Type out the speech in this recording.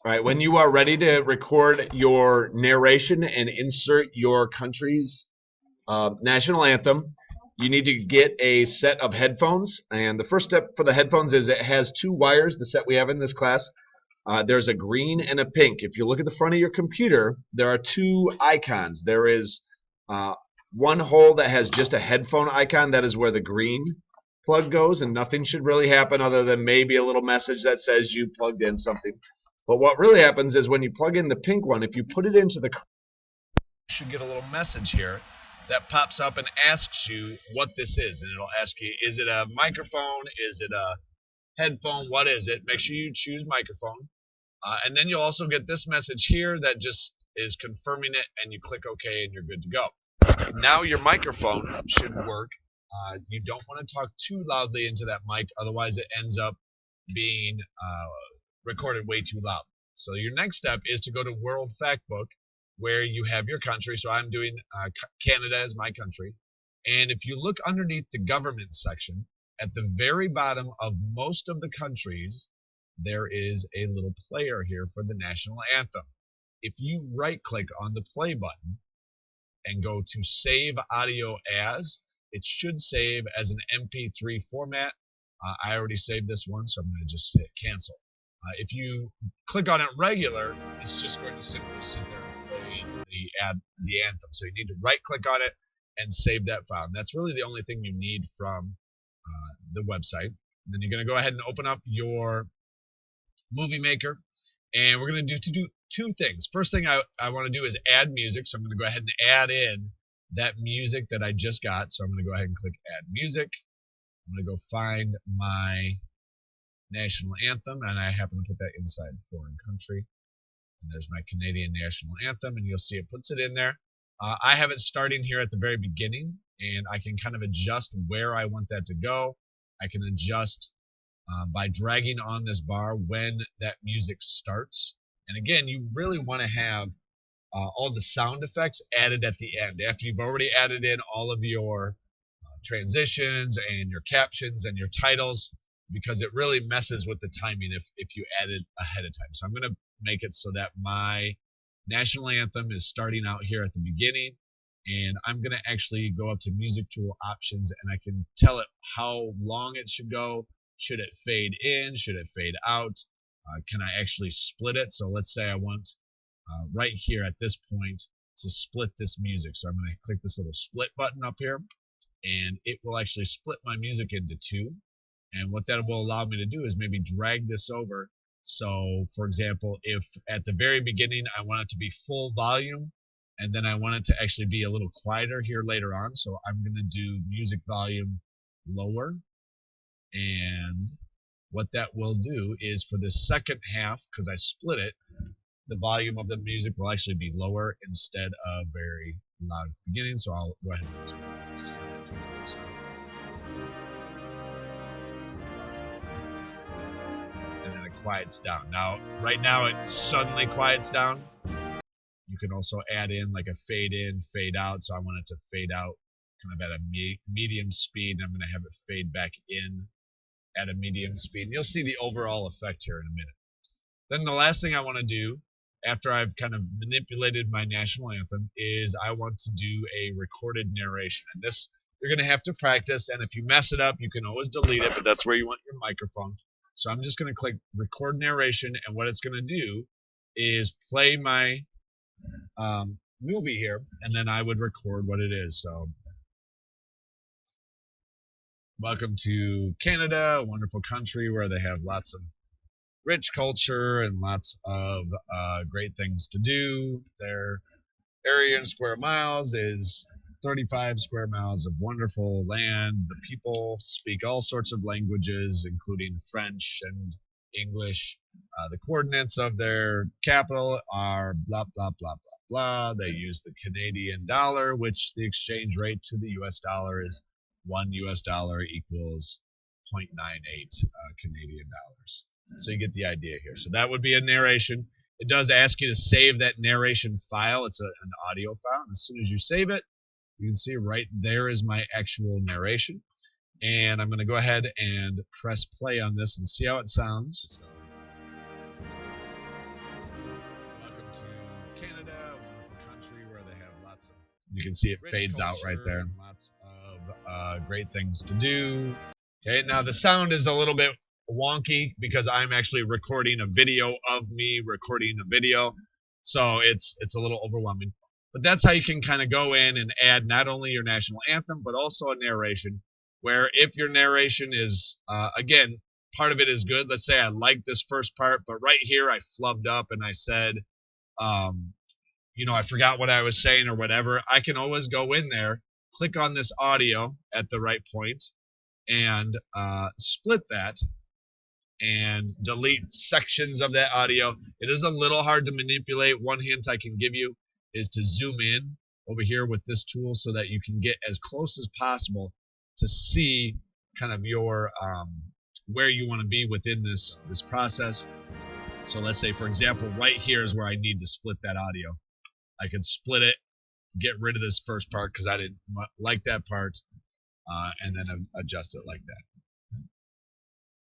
All right, when you are ready to record your narration and insert your country's national anthem, you need to get a set of headphones. And the first step for the headphones is it has two wires, the set we have in this class. There's a green and a pink. If you look at the front of your computer, there are two icons. There is one hole that has just a headphone icon. That is where the green plug goes, and nothing should really happen other than maybe a little message that says you plugged in something. But what really happens is when you plug in the pink one, if you put it into the, you should get a little message here that pops up and asks you what this is. And it'll ask you, is it a microphone? Is it a headphone? What is it? Make sure you choose microphone. And then you'll also get this message here that just is confirming it, and you click OK and you're good to go. Now your microphone should work. You don't want to talk too loudly into that mic, otherwise it ends up being recorded way too loud. So your next step is to go to World Factbook, where you have your country. So I'm doing Canada as my country. And if you look underneath the government section, at the very bottom of most of the countries, there is a little player here for the national anthem. If you right-click on the play button and go to Save Audio As, it should save as an MP3 format. I already saved this one, so I'm going to just hit cancel. If you click on it regular, it's just going to simply sit there and play the anthem. So you need to right-click on it and save that file. And that's really the only thing you need from the website. Then you're going to go ahead and open up your MovieMaker, and we're going to do two things. First thing I want to do is add music, so I'm going to go ahead and add in that music that I just got. So I'm going to go ahead and click Add Music. I'm going to go find my national anthem, and I happen to put that inside foreign country. And there's my Canadian national anthem, and you'll see it puts it in there. I have it starting here at the very beginning, and I can kind of adjust where I want that to go. I can adjust by dragging on this bar when that music starts. And again, you really want to have all the sound effects added at the end. After you've already added in all of your transitions and your captions and your titles, because it really messes with the timing if you add it ahead of time. So I'm going to make it so that my national anthem is starting out here at the beginning, and I'm going to actually go up to music tool options, and I can tell it how long it should go. Should it fade in? Should it fade out? Can I actually split it? So let's say I want right here at this point to split this music. So I'm going to click this little split button up here, and it will actually split my music into two. And what that will allow me to do is maybe drag this over. So, for example, if at the very beginning I want it to be full volume, and then I want it to actually be a little quieter here later on, so I'm going to do music volume lower. And what that will do is for the second half, because I split it, the volume of the music will actually be lower instead of very loud at the beginning. So I'll go ahead and see how that works out. And then it quiets down. Now, right now it suddenly quiets down. You can also add in like a fade in, fade out. So I want it to fade out kind of at a medium speed. I'm going to have it fade back in at a medium speed. And you'll see the overall effect here in a minute. Then the last thing I want to do after I've kind of manipulated my national anthem is I want to do a recorded narration. And this you're going to have to practice, and if you mess it up, you can always delete it, but that's where you want your microphone. So I'm just going to click record narration, and what it's going to do is play my movie here, and then I would record what it is. So welcome to Canada, a wonderful country where they have lots of rich culture and lots of great things to do. Their area in square miles is 35 square miles of wonderful land. The people speak all sorts of languages, including French and English. The coordinates of their capital are blah, blah, blah, blah, blah. They use the Canadian dollar, which the exchange rate to the US dollar is $1 equals 0.98 Canadian dollars. So you get the idea here. So that would be a narration. It does ask you to save that narration file. It's an audio file. And as soon as you save it, you can see right there is my actual narration. And I'm going to go ahead and press play on this and see how it sounds. You can see it fades out right there. Lots of great things to do. Okay, now the sound is a little bit wonky because I'm actually recording a video of me recording a video, so it's a little overwhelming. But that's how you can kind of go in and add not only your national anthem but also a narration. Where if your narration is again, part of it is good. Let's say I like this first part, but right here I flubbed up and I said, I forgot what I was saying or whatever. I can always go in there, click on this audio at the right point, and split that and delete sections of that audio. It is a little hard to manipulate. One hint I can give you is to zoom in over here with this tool so that you can get as close as possible to see kind of your where you want to be within this process. So let's say, for example, right here is where I need to split that audio. I can split it, get rid of this first part because I didn't like that part, and then adjust it like that.